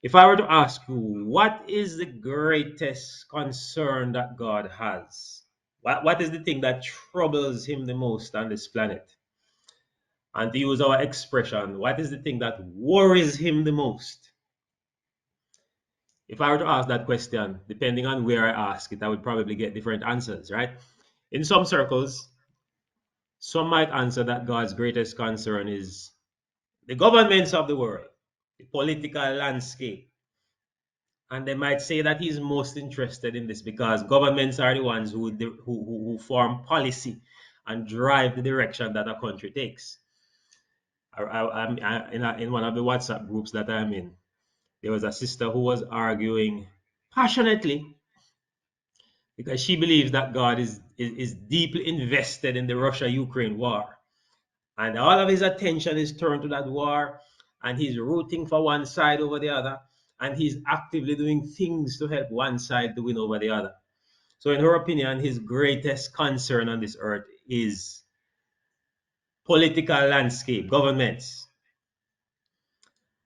If I were to ask you, what is the greatest concern that God has? What is the thing that troubles him the most on this planet? And to use our expression, what is the thing that worries him the most? If I were to ask that question, depending on where I ask it, I would probably get different answers, right? In some circles, some might answer that God's greatest concern is the governments of the world, the political landscape. And they might say that he's most interested in this because governments are the ones who form policy and drive the direction that a country takes. In one of the WhatsApp groups that I'm in, there was a sister who was arguing passionately because she believes that God is deeply invested in the Russia-Ukraine war. And all of his attention is turned to that war, and he's rooting for one side over the other, and he's actively doing things to help one side to win over the other. So, in her opinion, his greatest concern on this earth is political landscape, governments.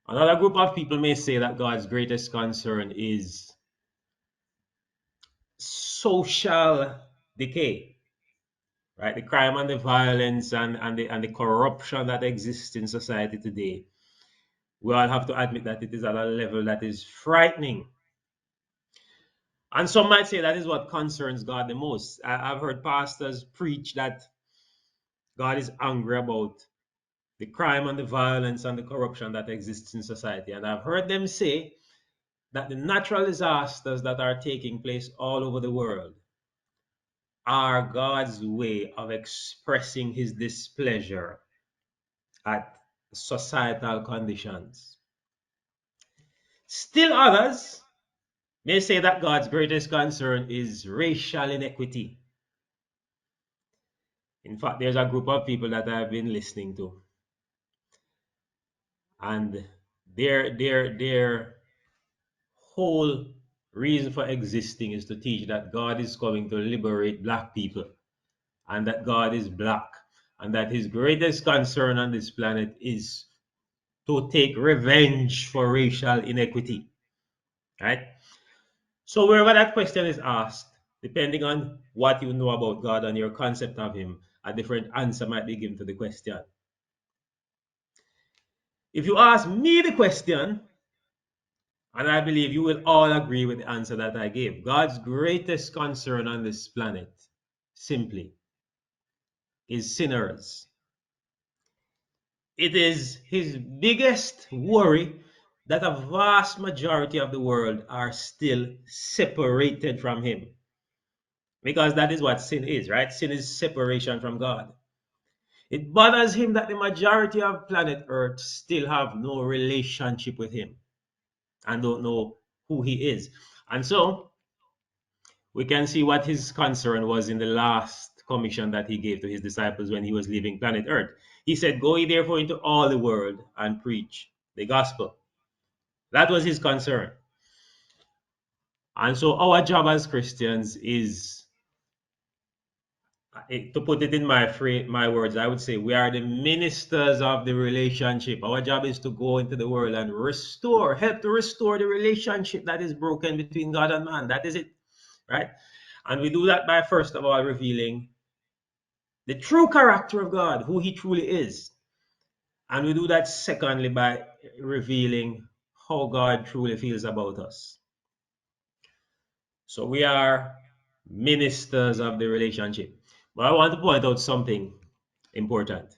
Another group of people may say that God's greatest concern is social decay, right? The crime and the violence and the corruption that exists in society today. We all have to admit that it is at a level that is frightening. And some might say that is what concerns God the most. I've heard pastors preach that God is angry about the crime and the violence and the corruption that exists in society. And I've heard them say that the natural disasters that are taking place all over the world are God's way of expressing his displeasure at societal conditions. Still others may say that God's greatest concern is racial inequity. In fact, there's a group of people that I've been listening to, and their whole reason for existing is to teach that God is coming to liberate black people, and that God is black, and that his greatest concern on this planet is to take revenge for racial inequity, right? So wherever that question is asked, depending on what you know about God and your concept of him, a different answer might be given to the question. If you ask me the question, and I believe you will all agree with the answer that I gave, God's greatest concern on this planet simply is sinners. It is his biggest worry that a vast majority of the world are still separated from him. Because that is what sin is, right? Sin is separation from God. It bothers him that the majority of planet Earth still have no relationship with him and don't know who he is. And so we can see what his concern was in the last commission that he gave to his disciples when he was leaving planet Earth. He said, "Go ye therefore into all the world and preach the gospel." That was his concern. And so our job as Christians is, to put it in my words, I would say we are the ministers of the relationship. Our job is to go into the world and help to restore the relationship that is broken between God and man. That is it, right? And we do that by first of all revealing the true character of God, who he truly is. And we do that secondly by revealing how God truly feels about us. So we are ministers of the relationship. But I want to point out something important.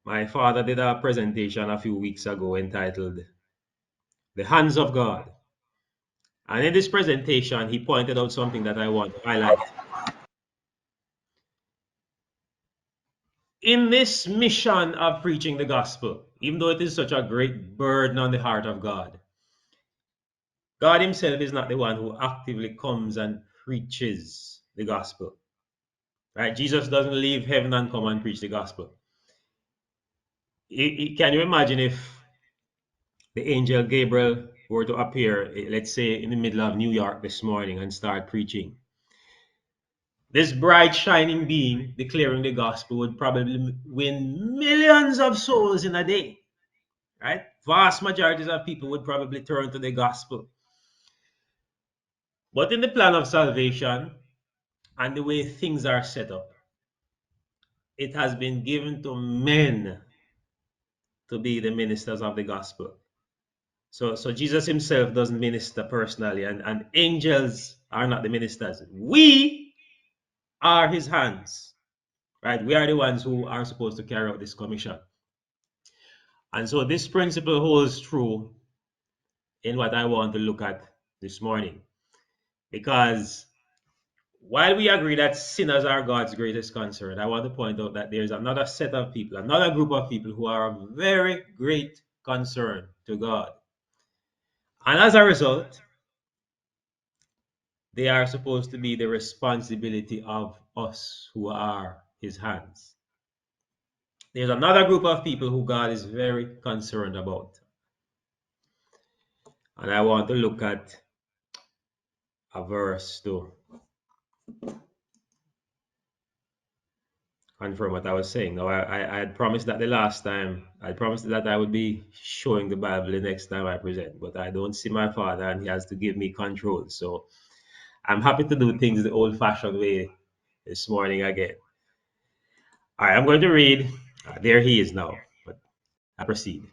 My father did a presentation a few weeks ago entitled The Hands of God. And in this presentation, he pointed out something that I want to highlight. In this mission of preaching the gospel, even though it is such a great burden on the heart of God, God himself is not the one who actively comes and preaches the gospel. Right? Jesus doesn't leave heaven and come and preach the gospel. Can you imagine if the angel Gabriel were to appear, let's say, in the middle of New York this morning and start preaching? This bright, shining being declaring the gospel would probably win millions of souls in a day, right? Vast majorities of people would probably turn to the gospel. But in the plan of salvation and the way things are set up, it has been given to men to be the ministers of the gospel. So Jesus himself doesn't minister personally, and angels are not the ministers. We are his hands, right? We are the ones who are supposed to carry out this commission. And so this principle holds true in what I want to look at this morning. Because while we agree that sinners are God's greatest concern, I want to point out that there's another set of people, another group of people who are of very great concern to God. And as a result, they are supposed to be the responsibility of us who are his hands. There's another group of people who God is very concerned about. And I want to look at a verse to confirm what I was saying. Now, I had promised that the last time, I promised that I would be showing the Bible the next time I present, but I don't see my father and he has to give me control. So I'm happy to do things the old fashioned way this morning again. All right, I'm going to read. There he is now, but I proceed.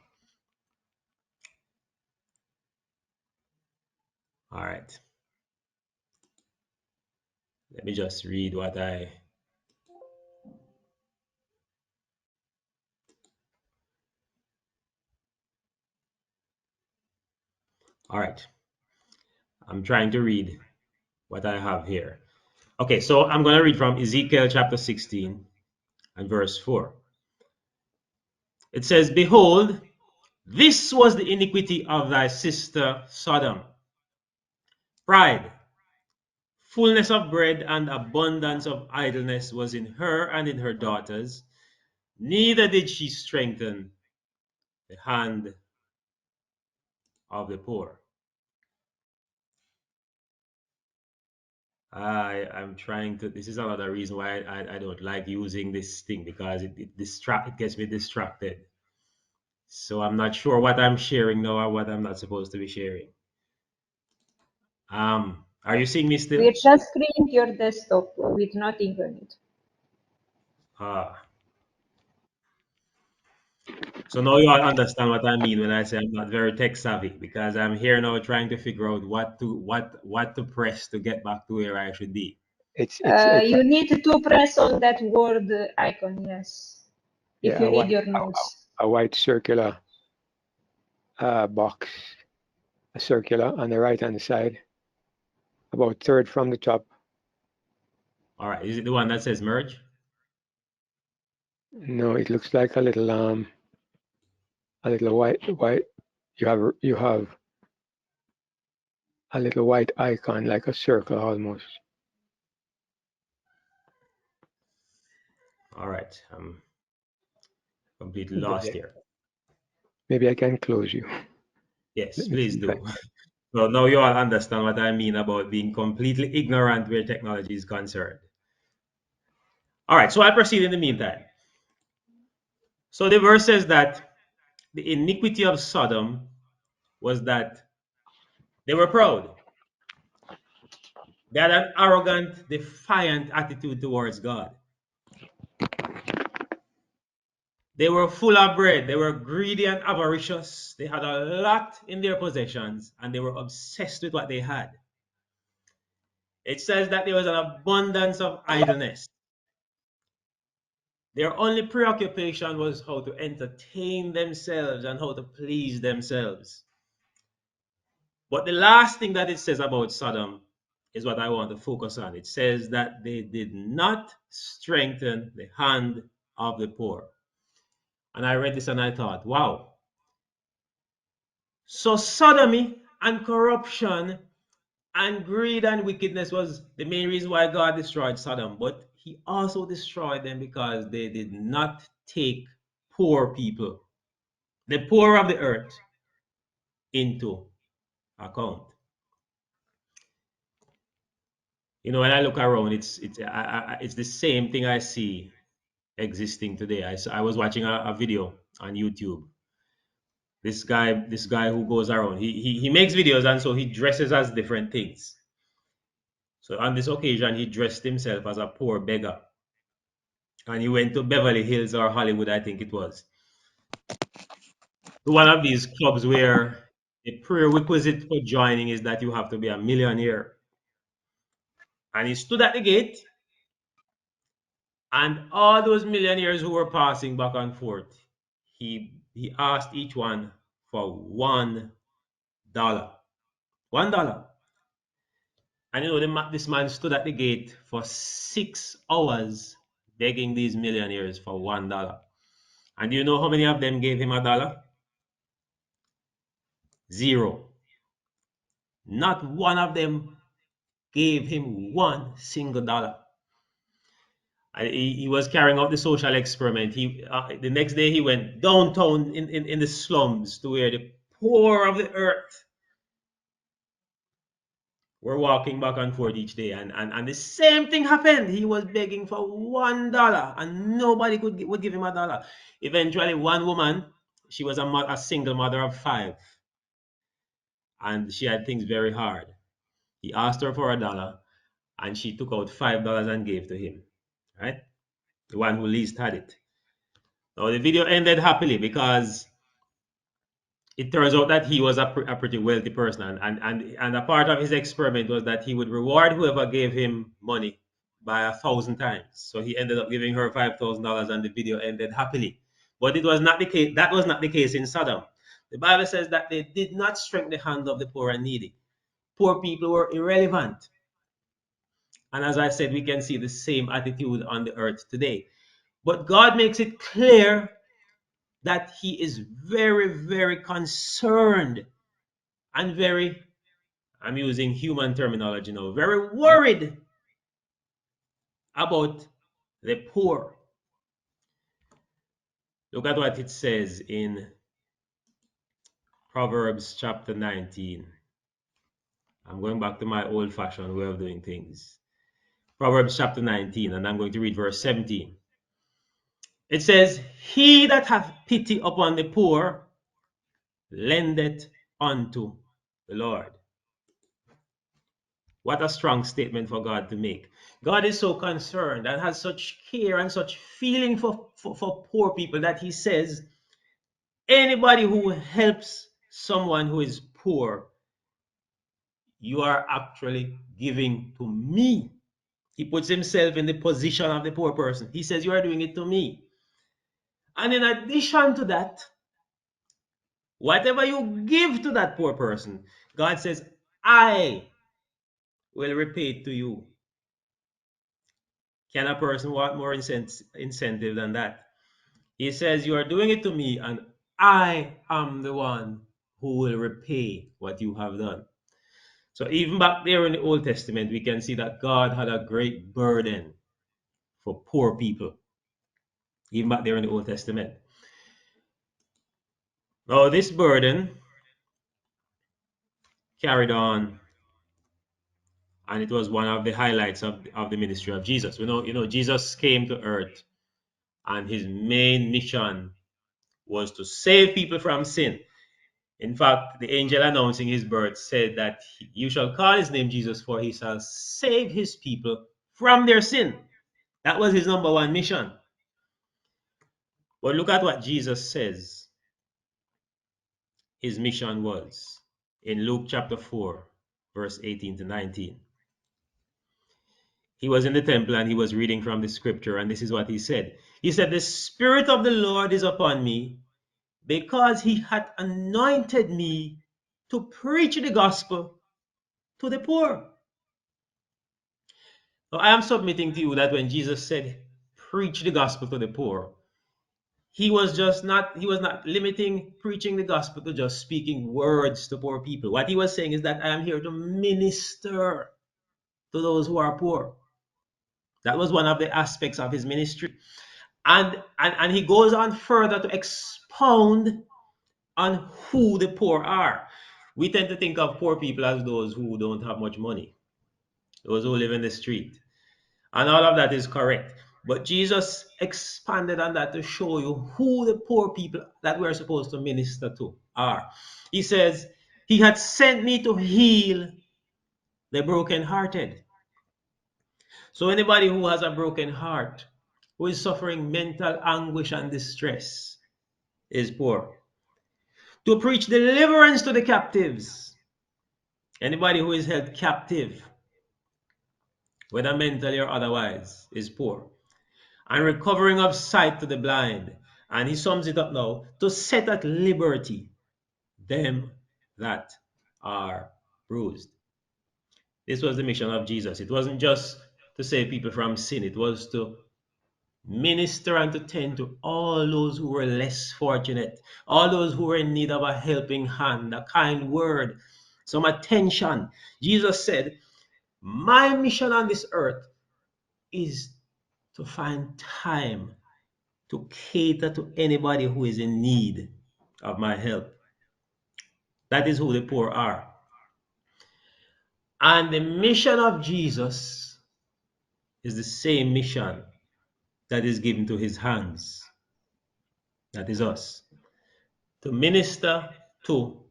All right. Let me just read what I. All right. I'm trying to read what I have here. Okay, so I'm going to read from Ezekiel chapter 16 and verse 4. It says, "Behold, this was the iniquity of thy sister Sodom. Pride, fullness of bread, and abundance of idleness was in her and in her daughters. Neither did she strengthen the hand of the poor." I'm trying to. This is another reason why I don't like using this thing, because it gets me distracted. So I'm not sure what I'm sharing now or what I'm not supposed to be sharing. Are you seeing me still? We're just screening your desktop with nothing on it. Ah, so now you all understand what I mean when I say I'm not very tech savvy, because I'm here now trying to figure out what to press to get back to where I should be. It's You need to press on that word icon, yes, if yeah, you need your notes. a white circular box, a circular on the right hand side, about third from the top. All right, is it the one that says merge? No, it looks like a little white. You have a little white icon, like a circle almost. All right, I'm completely lost here. Maybe I can close you. Yes, Let me please see if I do. So now you all understand what I mean about being completely ignorant where technology is concerned. All right, so I proceed in the meantime. So the verse says that the iniquity of Sodom was that they were proud. They had an arrogant, defiant attitude towards God. They were full of bread. They were greedy and avaricious. They had a lot in their possessions and they were obsessed with what they had. It says that there was an abundance of idleness. Their only preoccupation was how to entertain themselves and how to please themselves. But the last thing that it says about Sodom is what I want to focus on. It says that they did not strengthen the hand of the poor. And I read this and I thought, wow. So sodomy and corruption and greed and wickedness was the main reason why God destroyed Sodom. But he also destroyed them because they did not take poor people, the poor of the earth, into account. You know, when I look around, it's the same thing I see existing today. I was watching a video on YouTube, This guy who goes around, he makes videos, and so he dresses as different things. So on this occasion, he dressed himself as a poor beggar, and he went to Beverly Hills or Hollywood, I think it was, to one of these clubs where the prerequisite for joining is that you have to be a millionaire. And he stood at the gate, and all those millionaires who were passing back and forth, he asked each one for $1. $1. And this man stood at the gate for 6 hours begging these millionaires for $1. And do you know how many of them gave him $1? Zero. Not one of them gave him one single dollar. He was carrying out the social experiment. The next day he went downtown in the slums to where the poor of the earth were walking back and forth each day, and the same thing happened. He was begging for $1, and nobody would give him $1. Eventually, one woman, she was a single mother of 5, and she had things very hard. He asked her for $1, and she took out $5 and gave to him, right? The one who least had it. Now the video ended happily because it turns out that he was a pretty wealthy person, and a part of his experiment was that he would reward whoever gave him money by 1,000 times. So he ended up giving her $5,000, and the video ended happily. But it was not the case. That was not the case in Sodom. The Bible says that they did not strengthen the hand of the poor and needy. Poor people were irrelevant. And as I said, we can see the same attitude on the earth today. But God makes it clear that he is very, very concerned and very, I'm using human terminology now, very worried about the poor. Look at what it says in Proverbs chapter 19. I'm going back to my old-fashioned way of doing things. Proverbs chapter 19, and I'm going to read verse 17. It says, "He that hath pity upon the poor lendeth unto the Lord." What a strong statement for God to make. God is so concerned and has such care and such feeling for poor people that he says, anybody who helps someone who is poor, you are actually giving to me. He puts himself in the position of the poor person. He says, you are doing it to me. And in addition to that, whatever you give to that poor person, God says, I will repay it to you. Can a person want more incentive than that? He says, you are doing it to me, and I am the one who will repay what you have done. So even back there in the Old Testament, we can see that God had a great burden for poor people. Even back there in the Old Testament. Now this burden carried on, and it was one of the highlights of the ministry of Jesus. Jesus came to earth, and his main mission was to save people from sin. In fact, the angel announcing his birth said that you shall call his name Jesus, for he shall save his people from their sin. That was his number one mission. But look at what Jesus says his mission was in Luke chapter 4, verse 18 to 19. He was in the temple and he was reading from the scripture, and this is what he said. He said, the Spirit of the Lord is upon me, because he hath anointed me to preach the gospel to the poor. So I am submitting to you that when Jesus said, preach the gospel to the poor, he was not limiting preaching the gospel to just speaking words to poor people. What he was saying is that I am here to minister to those who are poor. That was one of the aspects of his ministry. And he goes on further to expound on who the poor are. We tend to think of poor people as those who don't have much money, those who live in the street. And all of that is correct. But Jesus expanded on that to show you who the poor people that we're supposed to minister to are. He says, He had sent me to heal the brokenhearted. So anybody who has a broken heart, who is suffering mental anguish and distress, is poor. To preach deliverance to the captives. Anybody who is held captive, whether mentally or otherwise, is poor. And recovering of sight to the blind. And he sums it up now, to set at liberty them that are bruised. This was the mission of Jesus. It wasn't just to save people from sin, it was to minister and to tend to all those who were less fortunate, all those who were in need of a helping hand, a kind word, some attention. Jesus said, my mission on this earth is to find time to cater to anybody who is in need of my help. That is who the poor are. And the mission of Jesus is the same mission that is given to his hands. That is us. To minister to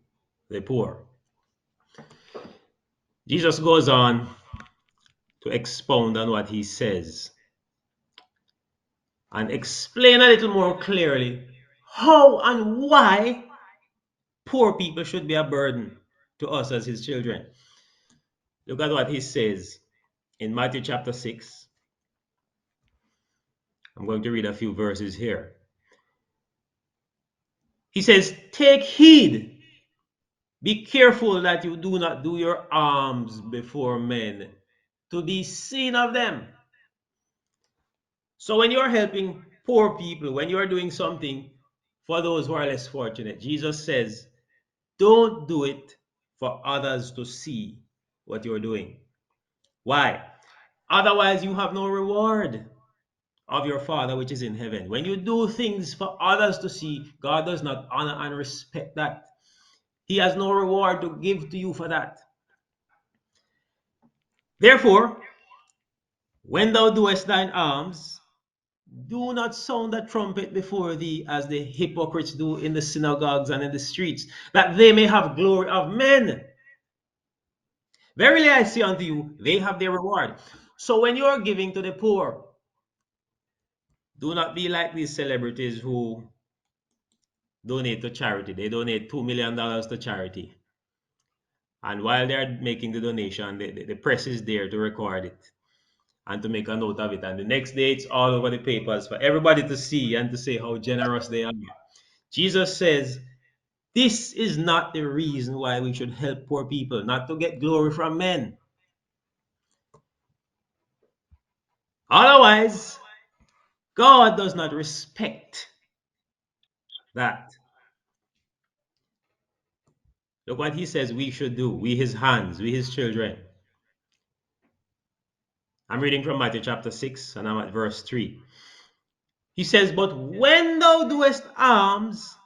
the poor. Jesus goes on to expound on what he says and explain a little more clearly how and why poor people should be a burden to us as his children. Look at what he says in Matthew chapter 6. I'm going to read a few verses here. He says, take heed, be careful that you do not do your alms before men to be seen of them. So when you're helping poor people, when you're doing something for those who are less fortunate, Jesus says, don't do it for others to see what you're doing. Why? Otherwise, you have no reward of your Father which is in heaven. When you do things for others to see, God does not honor and respect that. He has no reward to give to you for that. Therefore, when thou doest thine alms, do not sound a trumpet before thee as the hypocrites do in the synagogues and in the streets, that they may have glory of men. Verily I say unto you, they have their reward. So when you are giving to the poor, do not be like these celebrities who donate to charity. They donate $2 million to charity. And while they're making the donation, the press is there to record it and to make a note of it. And the next day, it's all over the papers for everybody to see and to say how generous they are. Jesus says, this is not the reason why we should help poor people, not to get glory from men. Otherwise, God does not respect that. Look what he says we should do, we his hands, we his children. I'm reading from Matthew chapter 6 and I'm at verse 3. He says, but when thou doest alms,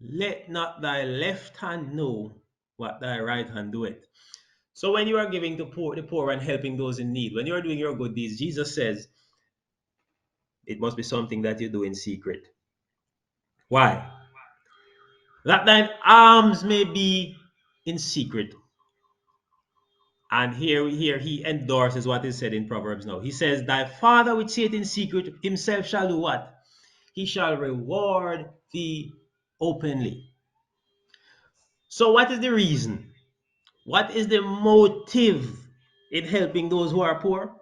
let not thy left hand know what thy right hand doeth. So when you are giving to the poor and helping those in need, when you are doing your good deeds, Jesus says it must be something that you do in secret. Why? That thine alms may be in secret. And here he endorses what is said in Proverbs now. He says, thy Father which sitteth in secret himself shall do what? He shall reward thee openly. So what is the reason? What is the motive in helping those who are poor?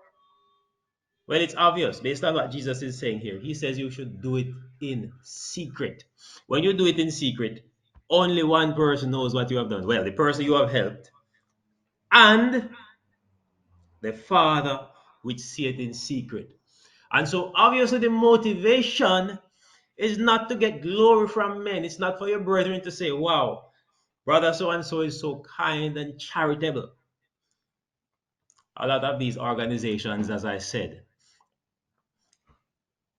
Well, it's obvious based on what Jesus is saying here. He says you should do it in secret. When you do it in secret, only one person knows what you have done. Well, the person you have helped and the Father which seeth in secret. And so obviously the motivation is not to get glory from men. It's not for your brethren to say, wow, brother so and so is so kind and charitable. A lot of these organizations, as I said,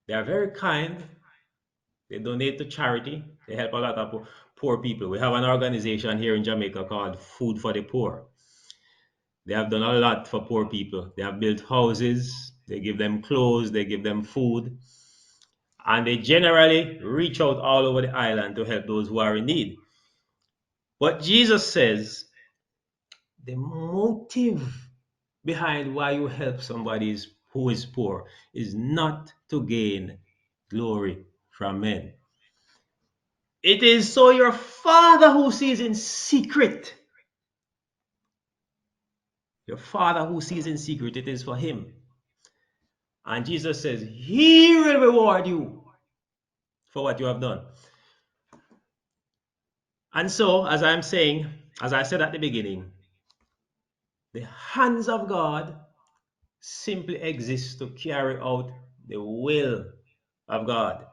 they are very kind. They donate to charity. They help a lot of poor people. We have an organization here in Jamaica called Food for the Poor. They have done a lot for poor people. They have built houses. they give them clothes, they give them food, and they generally reach out all over the island to help those who are in need. But Jesus says the motive behind why you help somebody who is poor is not to gain glory from men. It is so your Father who sees in secret, your Father who sees in secret, it is for him. And Jesus says, he will reward you for what you have done. And so, as I'm saying, as I said at the beginning, the hands of God simply exist to carry out the will of God.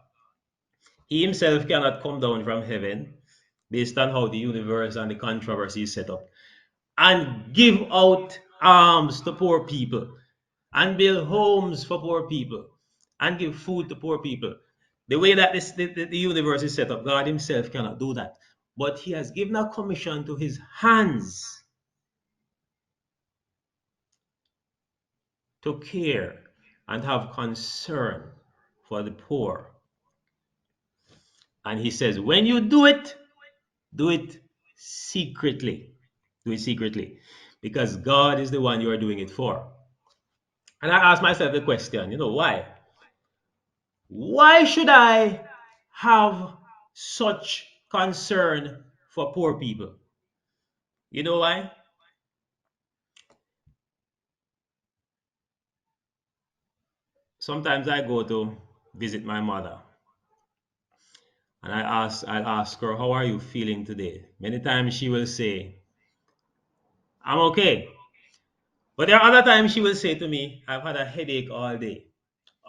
He himself cannot come down from heaven based on how the universe and the controversy is set up and give out alms to poor people and build homes for poor people and give food to poor people. The way that the universe is set up, God himself cannot do that. But he has given a commission to his hands to care and have concern for the poor. And he says, when you do it secretly. Do it secretly. Because God is the one you are doing it for. And I ask myself the question, why? Why should I have such concern for poor people? You know why? Sometimes I go to visit my mother and I'll ask her, how are you feeling today? Many times she will say, I'm okay. But there are other times she will say to me, I've had a headache all day,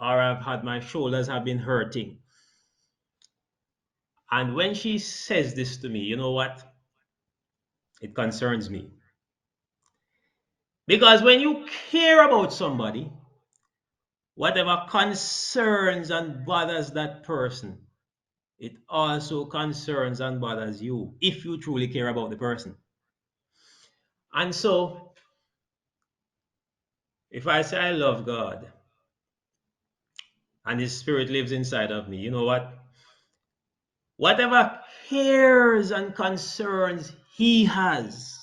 or my shoulders have been hurting. And when she says this to me, you know what? It concerns me. Because when you care about somebody, whatever concerns and bothers that person, it also concerns and bothers you if you truly care about the person. And so, if I say I love God and His Spirit lives inside of me, you know what? Whatever cares and concerns He has,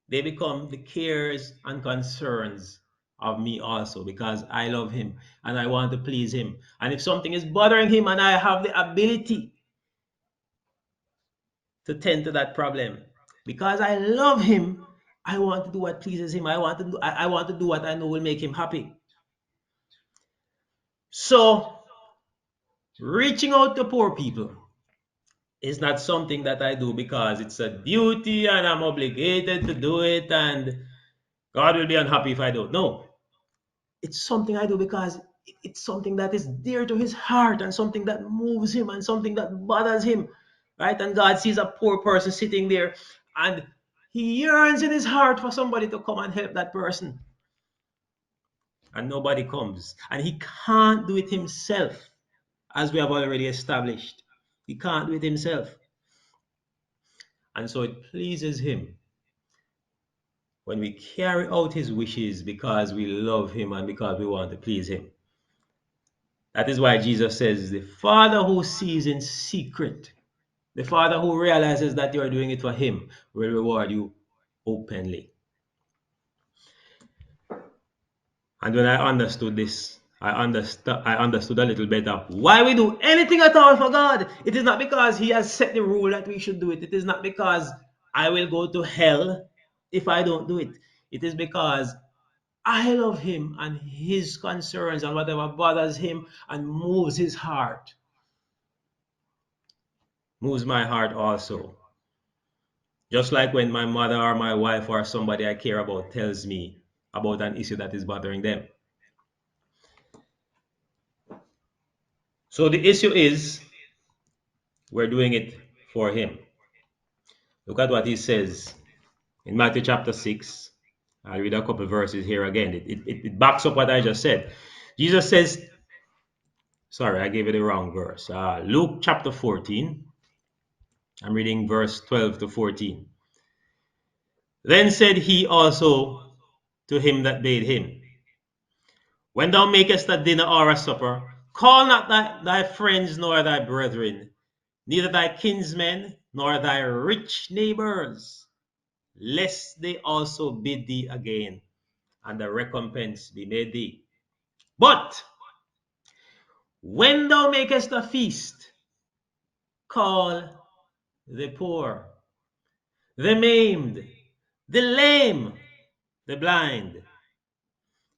they become the cares and concerns of me also because I love him and I want to please him. And if something is bothering him and I have the ability to tend to that problem, because I love him, I want to do what pleases him. I want to do what I know will make him happy. So reaching out to poor people is not something that I do because it's a duty and I'm obligated to do it and God will be unhappy if I don't. No, it's something I do because it's something that is dear to his heart and something that moves him and something that bothers him, right? And God sees a poor person sitting there and he yearns in his heart for somebody to come and help that person. And nobody comes. And he can't do it himself, as we have already established. He can't do it himself. And so it pleases him when we carry out his wishes because we love him and because we want to please him. That is why Jesus says, the Father who sees in secret, the Father who realizes that you are doing it for him, will reward you openly. And when I understood this, I understood a little better why we do anything at all for God. It is not because he has set the rule that we should do it. It is not because I will go to hell if I don't do it. It is because I love him and his concerns and whatever bothers him and moves his heart. Moves my heart also. Just like when my mother or my wife or somebody I care about tells me about an issue that is bothering them. So the issue is we're doing it for him. Look at what he says in Matthew chapter 6. I'll read a couple verses here again. It backs up what I just said. Jesus says, sorry, I gave you the wrong verse. Luke chapter 14. I'm reading verse 12 to 14. Then said he also to him that bade him, When thou makest a dinner or a supper, call not thy friends nor thy brethren, neither thy kinsmen nor thy rich neighbors, lest they also bid thee again, and the recompense be made thee. But when thou makest a feast, call the poor, the maimed, the lame, the blind.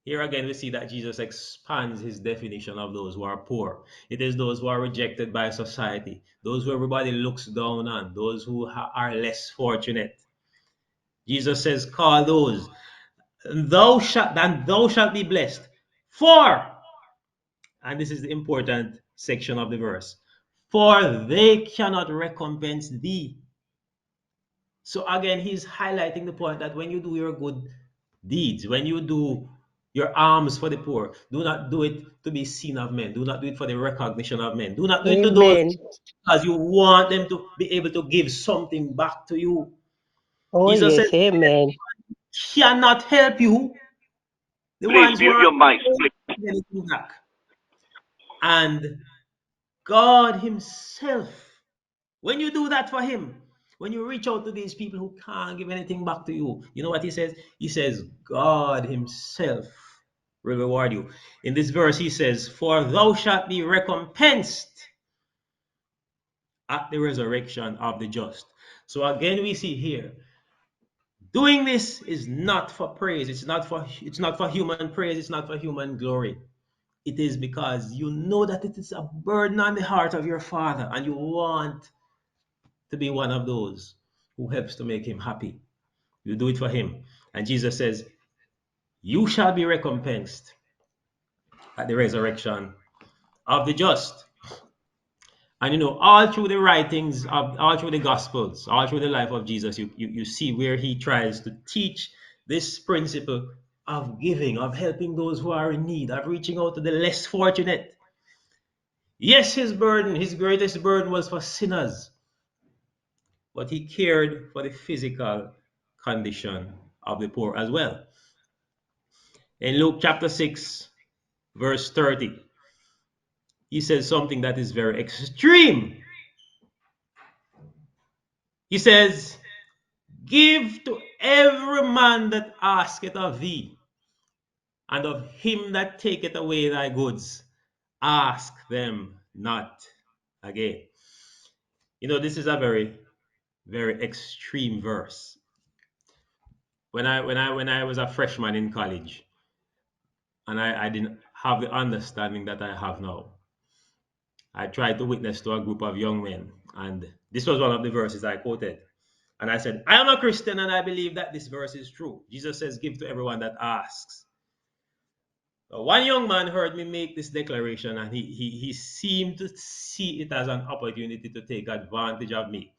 Here again, we see that Jesus expands his definition of those who are poor. It is those who are rejected by society, those who everybody looks down on, those who are less fortunate. Jesus says, call those, and thou shalt be blessed. For, and this is the important section of the verse, for they cannot recompense thee. So again, he's highlighting the point that when you do your good deeds, when you do your alms for the poor, do not do it to be seen of men. Do not do it for the recognition of men. Do not do it to those Amen. because you want them to be able to give something back to you. Oh, Jesus said, yes. Amen. cannot help you. The Please ones who mute are your mic. anything back. And God Himself, when you do that for Him, when you reach out to these people who can't give anything back to you, you know what He says? He says, God Himself will reward you. In this verse, He says, for thou shalt be recompensed at the resurrection of the just. So again, we see here, doing this is not for praise. It's not for human praise. It's not for human glory. It is because you know that it is a burden on the heart of your Father, and you want to be one of those who helps to make Him happy. You do it for Him. And Jesus says, you shall be recompensed at the resurrection of the just. And all through the writings of all through the gospels, all through the life of Jesus, you see where he tries to teach this principle of giving, of helping those who are in need, of reaching out to the less fortunate. Yes, his greatest burden was for sinners, but he cared for the physical condition of the poor as well. In Luke chapter 6, verse 30, he says something that is very extreme. He says, give to every man that asketh of thee, and of him that taketh away thy goods, ask them not again. This is a very, very extreme verse. When I was a freshman in college, and I didn't have the understanding that I have now, I tried to witness to a group of young men, and this was one of the verses I quoted. And I said, I am a Christian and I believe that this verse is true. Jesus says, give to everyone that asks. One young man heard me make this declaration, and he seemed to see it as an opportunity to take advantage of me.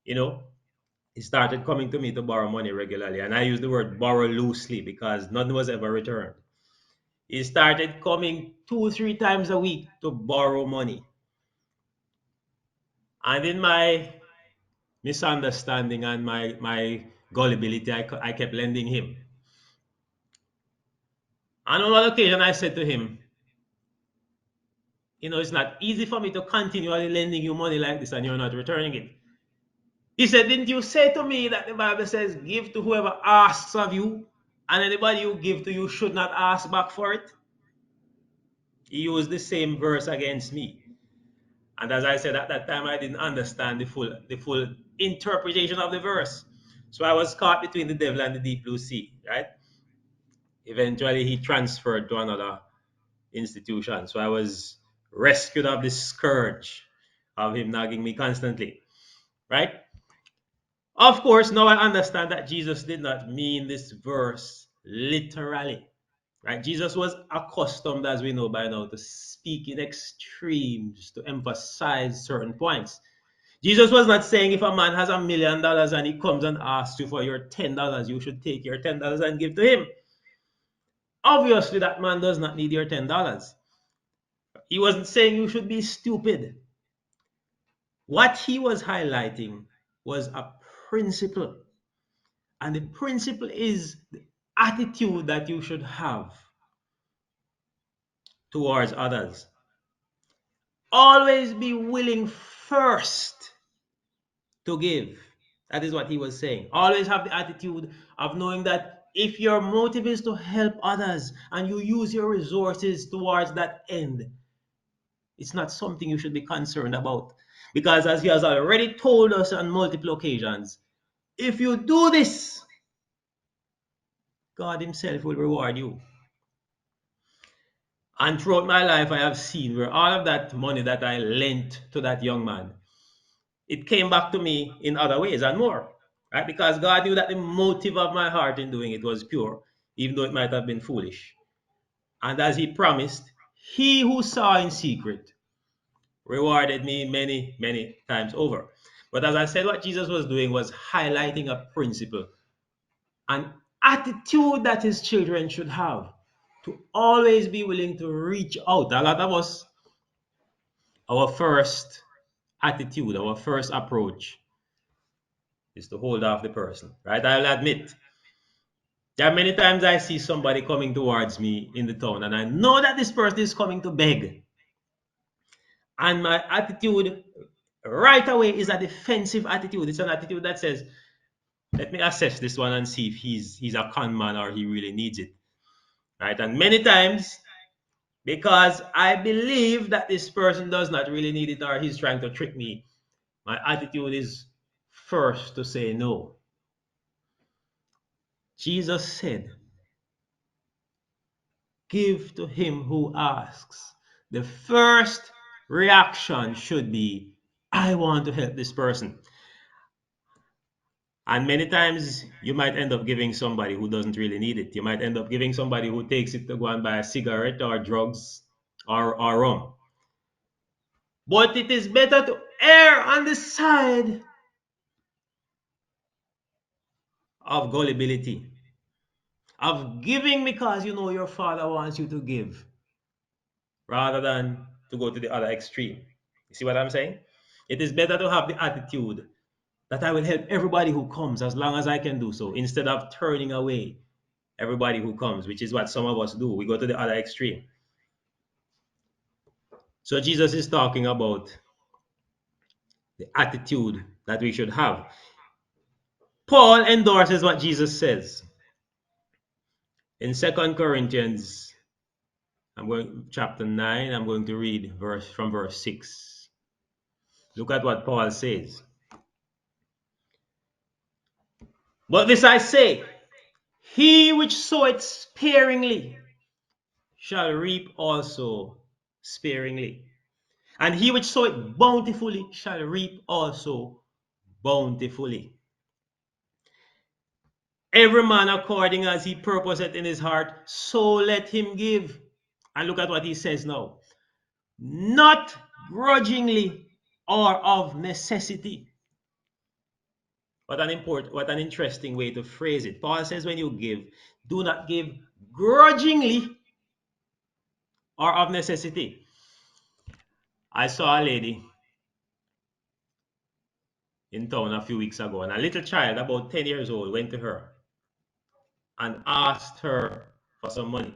He started coming to me to borrow money regularly, and I use the word borrow loosely because none was ever returned. He started coming 2-3 times a week to borrow money. And in my misunderstanding and my gullibility, I kept lending him. And on one occasion, I said to him, it's not easy for me to continually lending you money like this and you're not returning it. He said, didn't you say to me that the Bible says, give to whoever asks of you, and anybody you give to you should not ask back for it? He used the same verse against me. And as I said at that time, I didn't understand the full interpretation of the verse. So I was caught between the devil and the deep blue sea, right? Eventually, he transferred to another institution. So I was rescued of the scourge of him nagging me constantly, right? Of course, now I understand that Jesus did not mean this verse literally, right? Jesus was accustomed, as we know by now, to speak in extremes to emphasize certain points. Jesus was not saying if a man has $1 million and he comes and asks you for your $10, you should take your $10 and give to him. Obviously, that man does not need your $10. He wasn't saying you should be stupid. What he was highlighting was a principle. And the principle is the attitude that you should have towards others. Always be willing first to give. That is what he was saying. Always have the attitude of knowing that if your motive is to help others and you use your resources towards that end, it's not something you should be concerned about. Because as he has already told us on multiple occasions, if you do this, God himself will reward you. And throughout my life, I have seen where all of that money that I lent to that young man, it came back to me in other ways and more. Right? Because God knew that the motive of my heart in doing it was pure, even though it might have been foolish. And as he promised, he who saw in secret rewarded me many, many times over. But as I said, what Jesus was doing was highlighting a principle, an attitude that his children should have to always be willing to reach out. A lot of us, our first attitude, our first approach is to hold off the person, right? I'll admit. There are many times I see somebody coming towards me in the town and I know that this person is coming to beg. And my attitude right away is a defensive attitude. It's an attitude that says, let me assess this one and see if he's a con man or he really needs it. Right? And many times, because I believe that this person does not really need it or he's trying to trick me, my attitude is first to say no. Jesus said, give to him who asks. The first reaction should be, I want to help this person. And many times you might end up giving somebody who doesn't really need it. You might end up giving somebody who takes it to go and buy a cigarette or drugs or rum. But it is better to err on the side of gullibility, of giving because you know your father wants you to give, rather than to go to the other extreme. You see what I'm saying? It is better to have the attitude that I will help everybody who comes as long as I can do so, instead of turning away everybody who comes, which is what some of us do. We go to the other extreme. So Jesus is talking about the attitude that we should have. Paul endorses what Jesus says in 2 Corinthians. I'm going chapter 9. I'm going to read from verse 6. Look at what Paul says. But this I say, he which soweth sparingly shall reap also sparingly. And he which soweth bountifully shall reap also bountifully. Every man according as he purposeth in his heart, so let him give. And look at what he says now. Not grudgingly or of necessity. What an interesting way to phrase it. Paul says when you give, do not give grudgingly or of necessity. I saw a lady in town a few weeks ago, and a little child about 10 years old went to her and asked her for some money.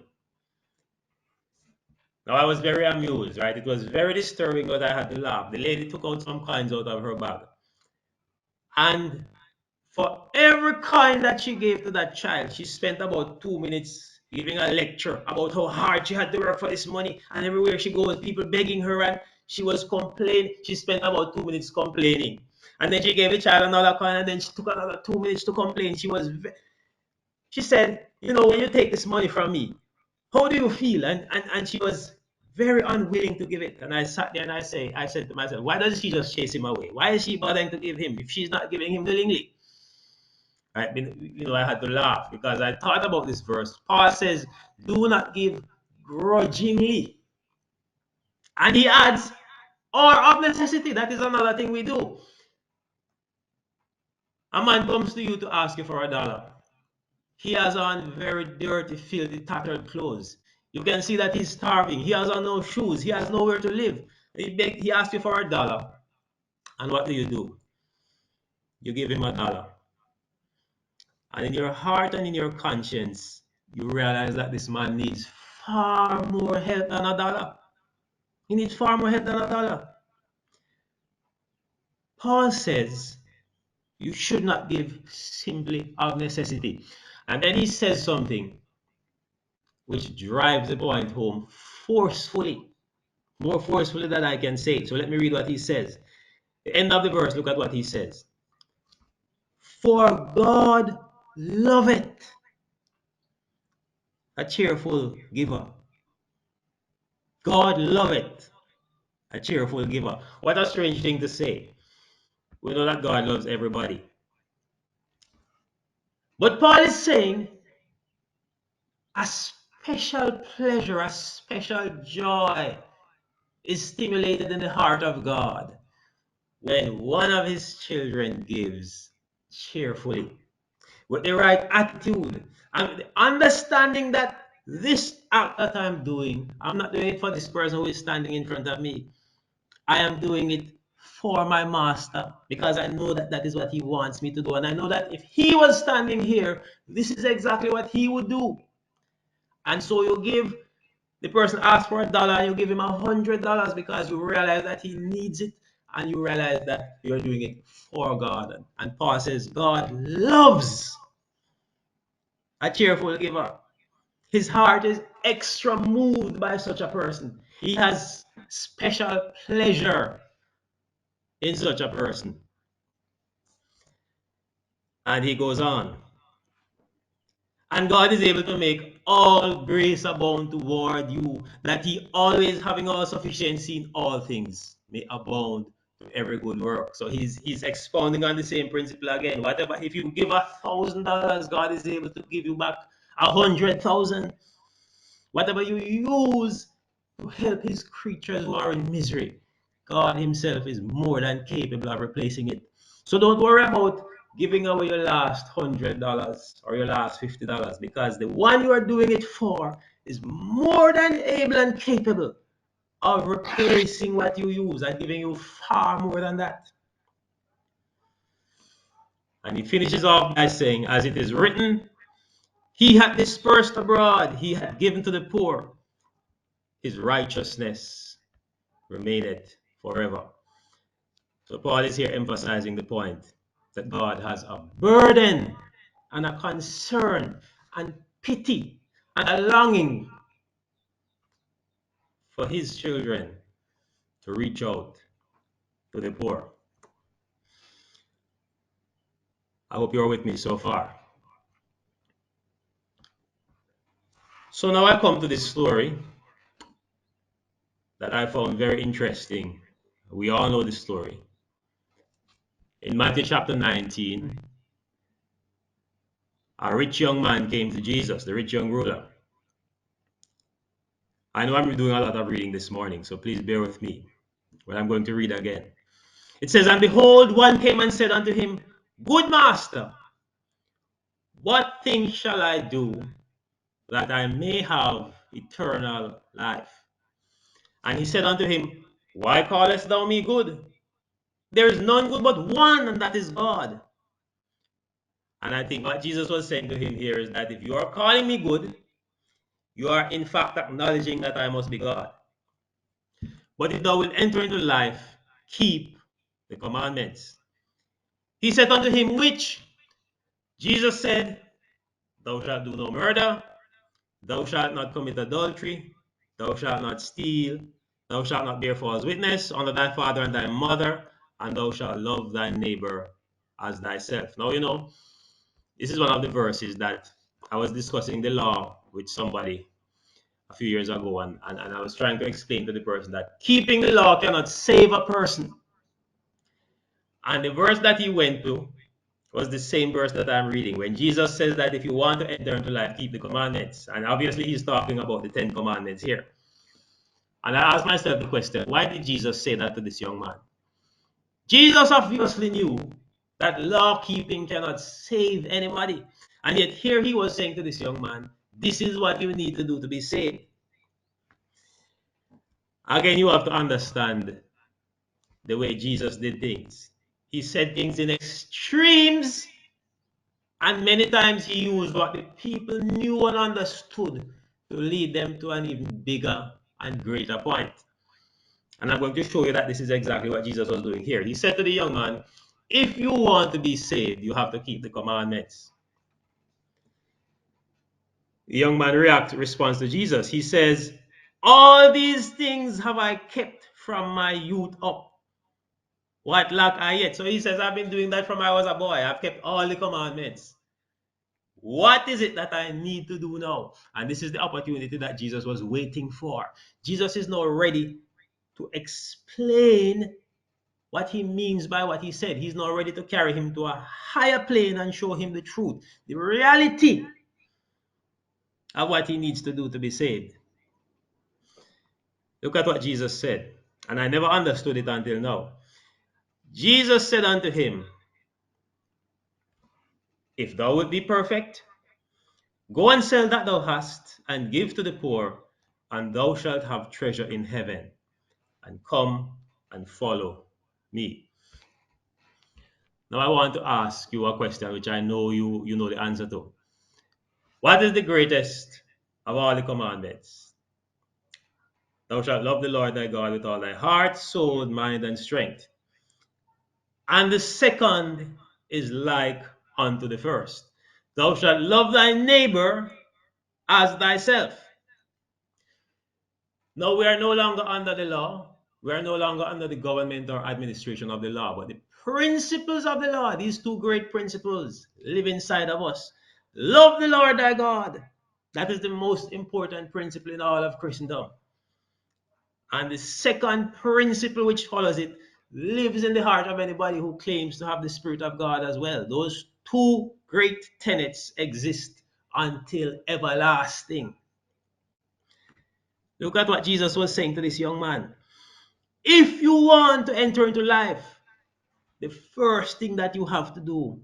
Now, I was very amused, right? It was very disturbing, but I had to laugh. The lady took out some coins out of her bag. And for every coin that she gave to that child, she spent about 2 minutes giving a lecture about how hard she had to work for this money. And everywhere she goes, people begging her, and she was complaining. She spent about 2 minutes complaining. And then she gave the child another coin, and then she took another 2 minutes to complain. She said, you know, when you take this money from me, how do you feel? And she was very unwilling to give it. And I sat there and I said to myself, why doesn't she just chase him away? Why is she bothering to give him if she's not giving him willingly? Right? You know, I had to laugh because I thought about this verse. Paul says, do not give grudgingly. And he adds, or of necessity. That is another thing we do. A man comes to you to ask you for $1. He has on very dirty, filthy, tattered clothes. You can see that he's starving. He has on no shoes. He has nowhere to live. He asks you for $1. And what do? You give him $1. And in your heart and in your conscience, you realize that this man needs far more help than a dollar. He needs far more help than a dollar. Paul says you should not give simply out of necessity. And then he says something which drives the point home forcefully, more forcefully than I can say. So let me read what he says. The end of the verse, look at what he says. For God loveth a cheerful giver. God loveth a cheerful giver. What a strange thing to say. We know that God loves everybody. But Paul is saying a special pleasure, a special joy is stimulated in the heart of God when one of his children gives cheerfully, with the right attitude, and understanding that this act that I'm doing, I'm not doing it for this person who is standing in front of me. I am doing it for my master because I know that that is what he wants me to do. And I know that if he was standing here, this is exactly what he would do. And so you give the person asks for $1 and you give him $100 because you realize that he needs it and you realize that you're doing it for God. And Paul says, God loves a cheerful giver. His heart is extra moved by such a person. He has special pleasure in such a person. And he goes on. And God is able to make all grace abound toward you, that he always having all sufficiency in all things may abound to every good work. So he's expounding on the same principle again. Whatever, if you give $1,000, God is able to give you back 100,000. Whatever you use to help his creatures who are in misery, God himself is more than capable of replacing it. So don't worry about giving away your last $100 or your last $50 because the one you are doing it for is more than able and capable of replacing what you use and giving you far more than that. And he finishes off by saying, as it is written, he had dispersed abroad, he had given to the poor, his righteousness remaineth forever. So Paul is here emphasizing the point that God has a burden and a concern and pity and a longing for his children to reach out to the poor. I hope you're with me so far. So now I come to this story that I found very interesting. We all know this story. In Matthew chapter 19, a rich young man came to Jesus, the rich young ruler. I know I'm doing a lot of reading this morning, so please bear with me when I'm going to read again. It says, and behold, one came and said unto him, Good master, what thing shall I do that I may have eternal life? And he said unto him, Why callest thou me good? There is none good but one, and that is God. And I think what Jesus was saying to him here is that if you are calling me good, you are in fact acknowledging that I must be God. But if thou wilt enter into life, keep the commandments. He said unto him, Which? Jesus said, Thou shalt do no murder, thou shalt not commit adultery, thou shalt not steal, thou shalt not bear false witness, honor thy father and thy mother, and thou shalt love thy neighbor as thyself. Now, you know, this is one of the verses that I was discussing the law with somebody a few years ago, and I was trying to explain to the person that keeping the law cannot save a person. And the verse that he went to was the same verse that I'm reading. When Jesus says that if you want to enter into life, keep the commandments. And obviously he's talking about the 10 commandments here. And I asked myself the question, why did Jesus say that to this young man? Jesus obviously knew that law keeping cannot save anybody. And yet here he was saying to this young man, this is what you need to do to be saved. Again, you have to understand the way Jesus did things. He said things in extremes, and many times he used what the people knew and understood to lead them to an even bigger and greater point. And I'm going to show you that this is exactly what Jesus was doing here. He said to the young man, if you want to be saved, you have to keep the commandments. The young man responds to Jesus. He says, all these things have I kept from my youth up. What lack I yet? So he says, I've been doing that from I was a boy. I've kept all the commandments. What is it that I need to do now? And this is the opportunity that Jesus was waiting for. Jesus is now ready to explain what he means by what he said. He's now ready to carry him to a higher plane and show him the truth, the reality of what he needs to do to be saved. Look at what Jesus said. And I never understood it until now. Jesus said unto him, if thou wilt be perfect, go and sell that thou hast, and give to the poor, and thou shalt have treasure in heaven. And come and follow me. Now I want to ask you a question which I know you know the answer to. What is the greatest of all the commandments? Thou shalt love the Lord thy God with all thy heart, soul, mind, and strength. And the second is like unto the first. Thou shalt love thy neighbor as thyself. Now we are no longer under the law. We are no longer under the government or administration of the law, but the principles of the law, these two great principles, live inside of us. Love the Lord thy God. That is the most important principle in all of Christendom. And the second principle which follows it lives in the heart of anybody who claims to have the Spirit of God as well. Those two great tenets exist until everlasting. Look at what Jesus was saying to this young man. If you want to enter into life, the first thing that you have to do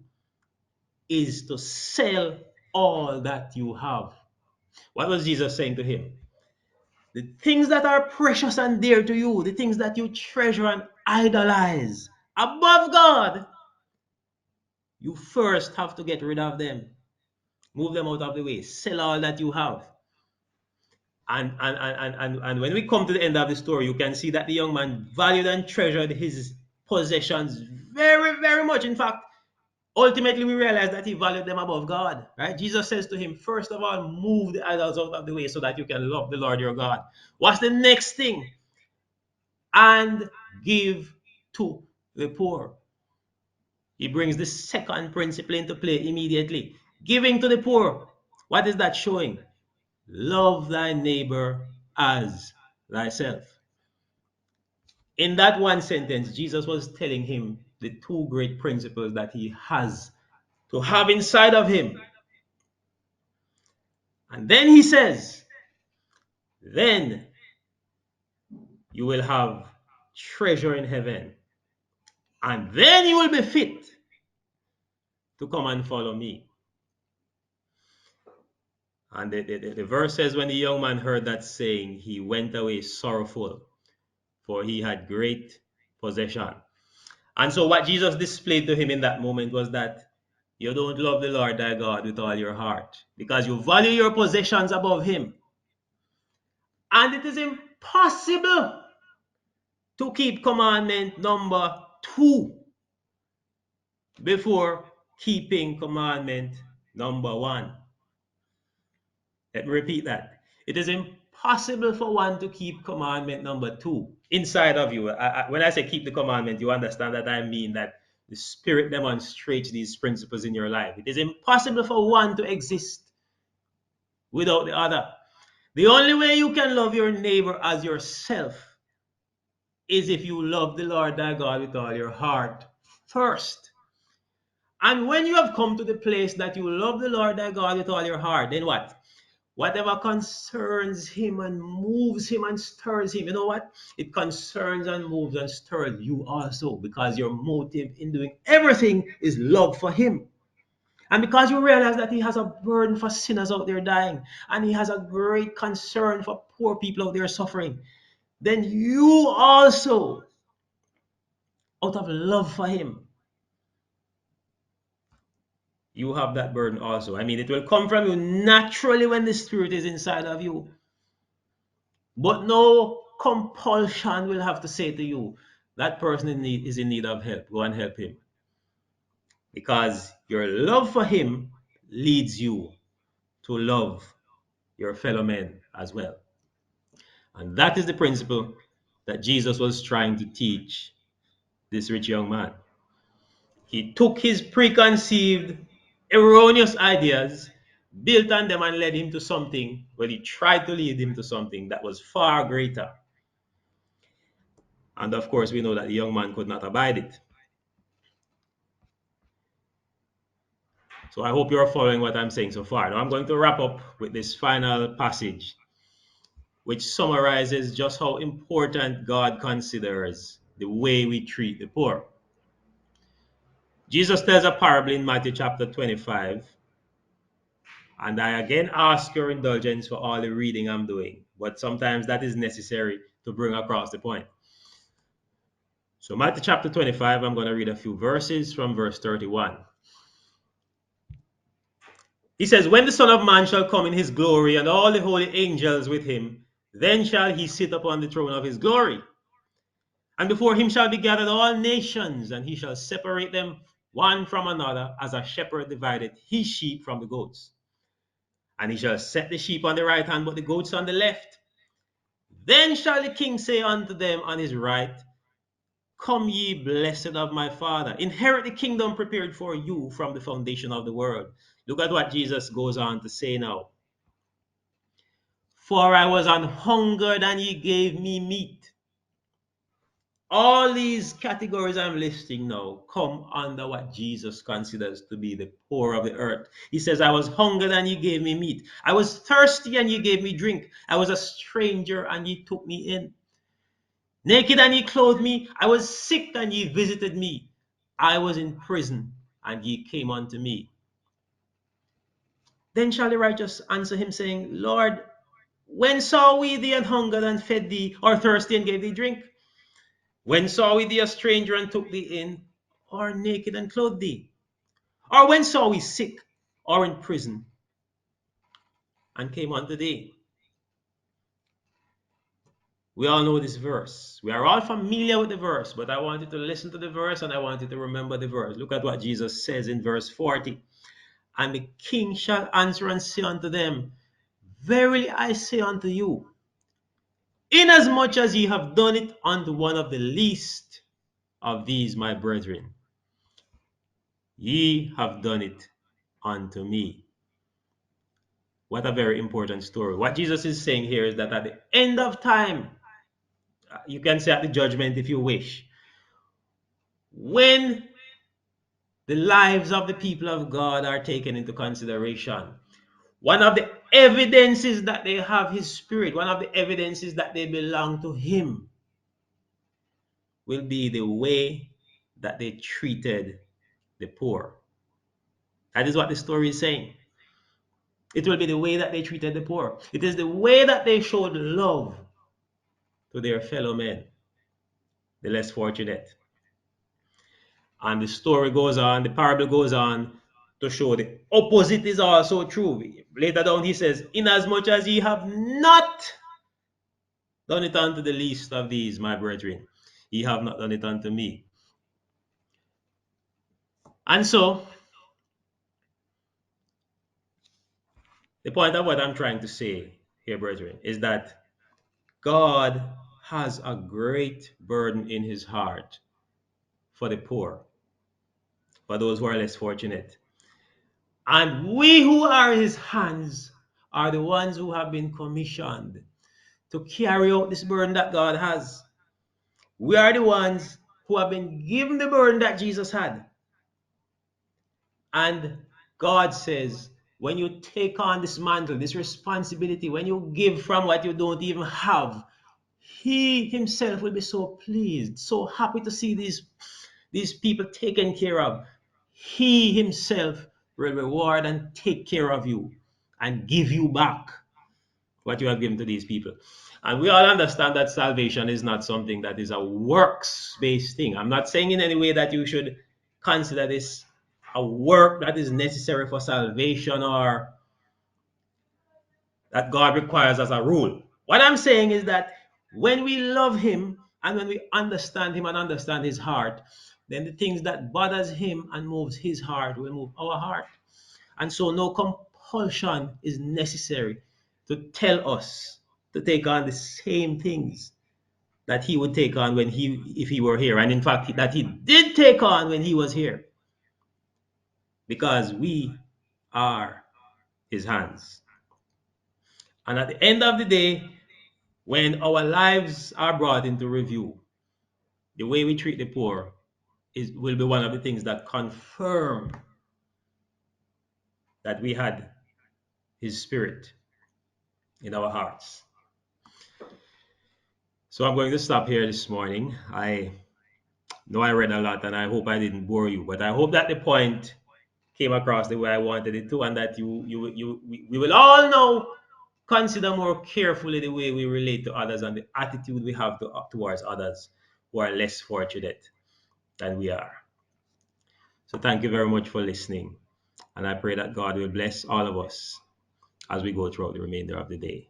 is to sell all that you have. What was Jesus saying to him? The things that are precious and dear to you, the things that you treasure and idolize above God, you first have to get rid of them. Move them out of the way. Sell all that you have. And when we come to the end of the story, you can see that the young man valued and treasured his possessions very, very much. In fact, ultimately, we realize that he valued them above God, right? Jesus says to him, first of all, move the idols out of the way so that you can love the Lord your God. What's the next thing? And give to the poor. He brings the second principle into play immediately. Giving to the poor. What is that showing? Love thy neighbor as thyself. In that one sentence, Jesus was telling him the two great principles that he has to have inside of him. And then he says, then you will have treasure in heaven. And then you will be fit to come and follow me. And the verse says, when the young man heard that saying, he went away sorrowful, for he had great possession. And so what Jesus displayed to him in that moment was that you don't love the Lord thy God with all your heart because you value your possessions above him. And it is impossible to keep commandment number 2 before keeping commandment number 1. Let me repeat that. It is impossible for one to keep commandment number 2 inside of you. When I say keep the commandment, you understand that I mean that the Spirit demonstrates these principles in your life. It is impossible for one to exist without the other. The only way you can love your neighbor as yourself is if you love the Lord thy God with all your heart first. And when you have come to the place that you love the Lord thy God with all your heart, then what? Whatever concerns him and moves him and stirs him, you know what? It concerns and moves and stirs you also because your motive in doing everything is love for him. And because you realize that he has a burden for sinners out there dying and he has a great concern for poor people out there suffering, then you also, out of love for him, you have that burden also. I mean, it will come from you naturally when the Spirit is inside of you. But no compulsion will have to say to you, that person is in need of help. Go and help him. Because your love for him leads you to love your fellow men as well. And that is the principle that Jesus was trying to teach this rich young man. He took his preconceived, erroneous ideas, built on them, and led him to something. Well, he tried to lead him to something that was far greater. And of course, we know that the young man could not abide it. So I hope you're following what I'm saying so far. Now I'm going to wrap up with this final passage, which summarizes just how important God considers the way we treat the poor. Jesus tells a parable in Matthew chapter 25, and I again ask your indulgence for all the reading I'm doing, but sometimes that is necessary to bring across the point. So Matthew chapter 25, I'm going to read a few verses from verse 31. He says, "When the Son of Man shall come in his glory, and all the holy angels with him, then shall he sit upon the throne of his glory. And before him shall be gathered all nations, and he shall separate them one from another, as a shepherd divideth his sheep from the goats. And he shall set the sheep on the right hand, but the goats on the left. Then shall the king say unto them on his right, Come ye blessed of my Father, inherit the kingdom prepared for you from the foundation of the world." Look at what Jesus goes on to say now. "For I was an hungered, and ye gave me meat." All these categories I'm listing now come under what Jesus considers to be the poor of the earth. He says, "I was hungered, and ye gave me meat. I was thirsty, and ye gave me drink. I was a stranger, and ye took me in. Naked, and ye clothed me. I was sick, and ye visited me. I was in prison, and ye came unto me." Then shall the righteous answer him, saying, "Lord, when saw we thee an hungered and fed thee, or thirsty and gave thee drink? When saw we thee a stranger and took thee in, or naked and clothed thee? Or when saw we sick or in prison and came unto thee?" We all know this verse. We are all familiar with the verse, but I want you to listen to the verse, and I want you to remember the verse. Look at what Jesus says in verse 40. "And the king shall answer and say unto them, Verily I say unto you, inasmuch as ye have done it unto one of the least of these my brethren, ye have done it unto me." What a very important story. What Jesus is saying here is that at the end of time, you can say at the judgment if you wish, when the lives of the people of God are taken into consideration, one of the evidences that they have his spirit, one of the evidences that they belong to him, will be the way that they treated the poor. That is what the story is saying. It will be the way that they treated the poor. It is the way that they showed love to their fellow men, the less fortunate. And the story goes on, the parable goes on to show the opposite is also true. Later down, he says, "Inasmuch as ye have not done it unto the least of these, my brethren, ye have not done it unto me." And so, the point of what I'm trying to say here, brethren, is that God has a great burden in his heart for the poor, for those who are less fortunate. And we who are his hands are the ones who have been commissioned to carry out this burden that God has. We are the ones who have been given the burden that Jesus had. And God says, when you take on this mantle, this responsibility, when you give from what you don't even have, he himself will be so pleased, so happy to see these people taken care of. He himself will reward and take care of you and give you back what you have given to these people. And we all understand that salvation is not something that is a works-based thing. I'm not saying in any way that you should consider this a work that is necessary for salvation or that God requires as a rule. What I'm saying is that when we love him and when we understand him and understand his heart, then the things that bothers him and moves his heart will move our heart. And so no compulsion is necessary to tell us to take on the same things that he would take on when if he were here. And in fact, that he did take on when he was here. Because we are his hands. And at the end of the day, when our lives are brought into review, the way we treat the poor will be one of the things that confirm that we had his spirit in our hearts. So I'm going to stop here this morning. I know I read a lot and I hope I didn't bore you, but I hope that the point came across the way I wanted it to, and that we will all now consider more carefully the way we relate to others and the attitude we have towards others who are less fortunate than we are. So thank you very much for listening, and I pray that God will bless all of us as we go throughout the remainder of the day.